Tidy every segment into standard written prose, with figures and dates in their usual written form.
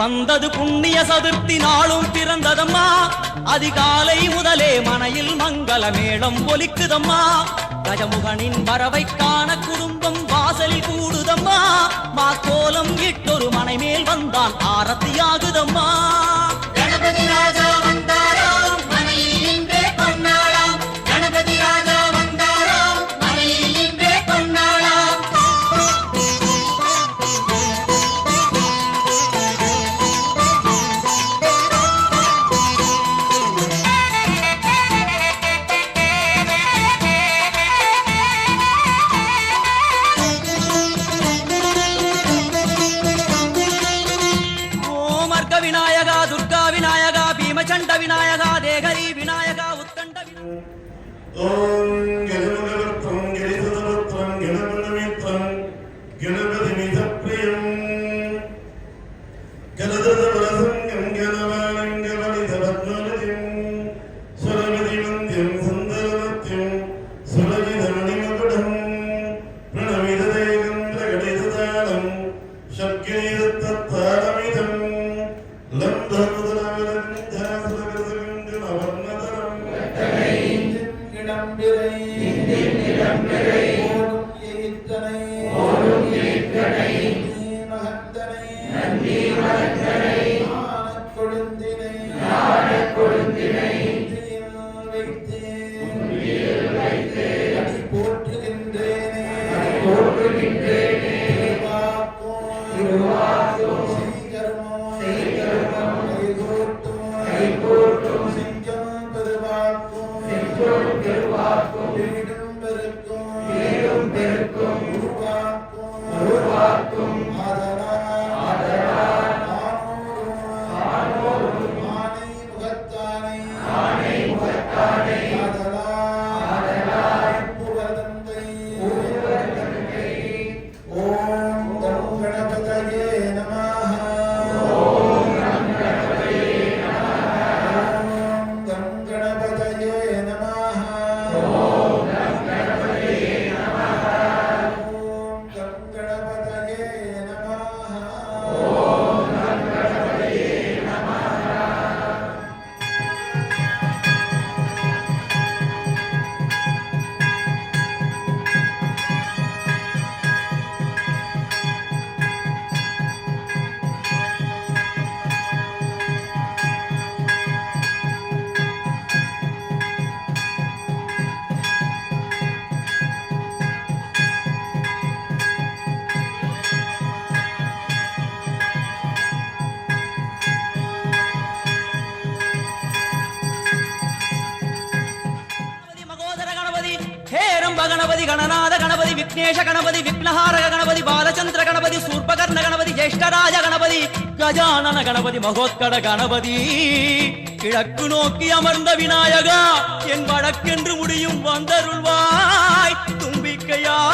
வந்தது புண்ணிய சதுர்த்தி நாளும் பிறந்ததம்மா. அதிகாலை முதலே மனையில் மங்கள மேளம் ஒலிக்குதம்மா. கஜமுகனின் வரவை காண குடும்பம் வாசலில் கூடுதம்மா. மாக்கோலம் இட்டொரு மனை மேல் வந்தான் ஆரத்தியாகுதம்மா. கணபதி ராஜா வந்தாராம் மனையில் இன்றே பொன்னாளாம். கணபதி ராஜா வந்தாராம் மனையில் இன்றே பொன்னாளாம். ஓமர்க்க விநாயகா, துர்கா விநாயகா, பீமச்சண்ட விநாயகா, தேகரி விநாயகா, உத்தண்ட गणपति गणनाथ गणपति विघ्नेश गणपति विघ्नहारक गणपति बालचंद्र गणपति सूर्पकर्ण गणपति ज्येष्ठराज गणपति गजानन गणपति महोत्कट गणपति கிழக்கு நோக்கி அமர்ந்த விநாயகா என் வடக்கென்று முடியும் வந்தருள்வாய் தும்பிக்கையாண்டவா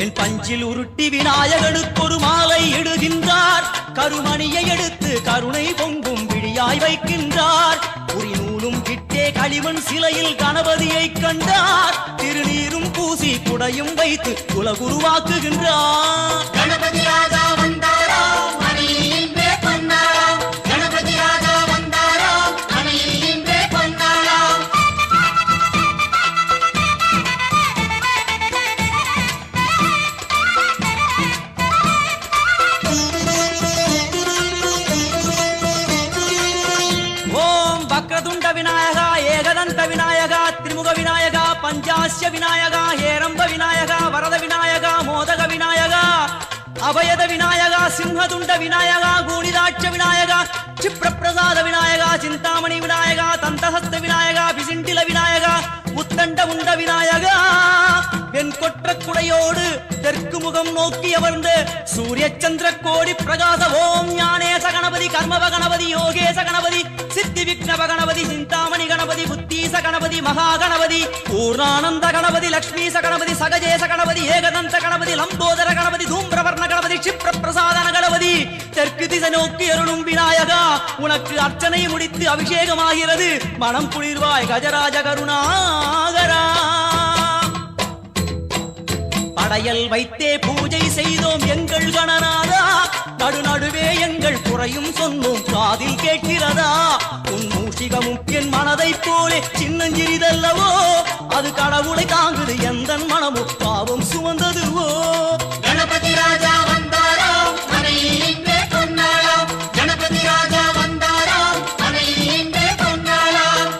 என் பஞ்சில் உருட்டி விநாயகனுக்கு ஒரு மாலை இடுகின்றார் கருமணியை எடுத்து கருணை பொங்கும் விழியாய் வைக்கின்றார் உரிநூலும் கிட்டே களிமண் சிலையில் கணபதியை கண்டார் திருநீரும் பூசி குடையும் வைத்து குலகுருவாக்குகின்றார் கணபதி ராஜா வந்தாராம் மனையில் இன்றே பொன்னாளாம் கணபதி ராஜா வந்தாராம் மனையில் இன்றே பொன்னாளாம் ஓம் வக்ரதுண்ட விநாயகா ஏகதந்த விநாயகா திரிமுக விநாயகா பஞ்சாஸ்ய விநாயகா ஹேரம்ப விநாயகா வரத விநாயகா மோதக விநாயகா அபயத விநாயகா சிம்ஹதுண்ட விநாயகா கூணிதாட்ச விநாயகா क्षिप्रप्रसाद विनायका चिंतामणि विनायका तंतहस्त विनायका विसिंटिल विनायका உத்தண்ட உண்ட விநாயகா என் கொற்ற குடையோடு தெற்கு முகம் நோக்கி அமர்ந்து சூரிய சந்திர கோடி பிரகாச ஓம் ஞானேச கணபதி கர்மவ கணபதி யோகேச கணபதி சித்தி விக்னவ கணபதி சிந்தாமணி கணபதி புத்தீச கணபதி மகா கணபதி பூர்ணானந்த கணபதி லக்ஷ்மீச கணபதி சகஜேச கணபதி ஏகதந்த கணபதி லம்போதர கணபதி தூம்பிரவர்ண கணபதி क्षिप्र பிரசாதன கணபதி தெற்கு திசை நோக்கி அருளும் விநாயகா உனக்கு அர்ச்சனை முடித்து அபிஷேகமாகிறது மனம் குளிர்வாய் கஜராஜ கருணாகரா படையல் வைத்தே பூஜை செய்தோம் எங்கள் கணநாதா, நடுநடுவே எங்கள் குறையும் சொன்னோம் காதில் கேட்கிறதா? உன் மூஷிகமும் என் மனதைப் போலே சின்னஞ்சிறிதல்லவோ, அது கடவுளை தாங்குது எந்தன் மனமோ பாவம் சுமந்ததுவோ. கணபதி ராஜா வந்தாராம் மனையில் இன்றே பொன்னாளாம், கணபதி ராஜா வந்தாராம் மனையில் இன்றே பொன்னாளாம்.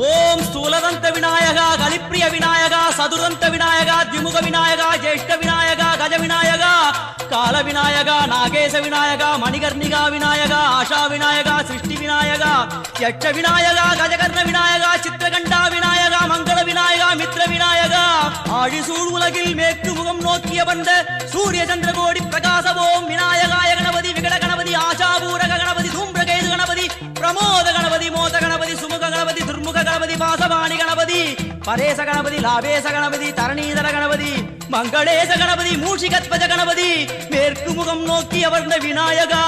ஓம் ஸ்தூலதந்த விநாயகா, கலிப்பிரிய விநாயகா, சதுரந்த விநாயகா, திமுக விநாயகா, ஜேஷ்ட விநாயகா, கஜ விநாயகா, கால விநாயகா, நாகேச விநாயகா, மணிகர்ணிகா விநாயகா, ஆஷா விநாயகா, சிருஷ்டி விநாயகா, யட்ச விநாயகா, கஜகர்ண விநாயகா, சித்திரகண்டா விநாயகா, மங்கள விநாயகா, மித்ர விநாயகா, ஆழிசூழ் உலகில் மேற்கு முகம் நோக்கிய வந்த சூரிய சந்திரகோடி பிரகாசவோம் விநாயகாய கணபதி, விகட கணபதி, ஆசாபூரக கணபதி, தூம்பிரகேது கணபதி, பிரமோத கணபதி, மோத கணபதி, சுமுக கணபதி, துர்முக கணபதி, வாசவாணி கணபதி, பரேச கணபதி, லாபேச கணபதி, தரணீதர கணபதி, மங்களேச கணபதி, மூஷிகத்வஜ கணபதி, மேற்கு முகம் நோக்கி அமர்ந்த விநாயகா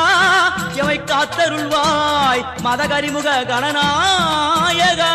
எவை காத்தருள்வாய் மதகரிமுக கணநாயகா.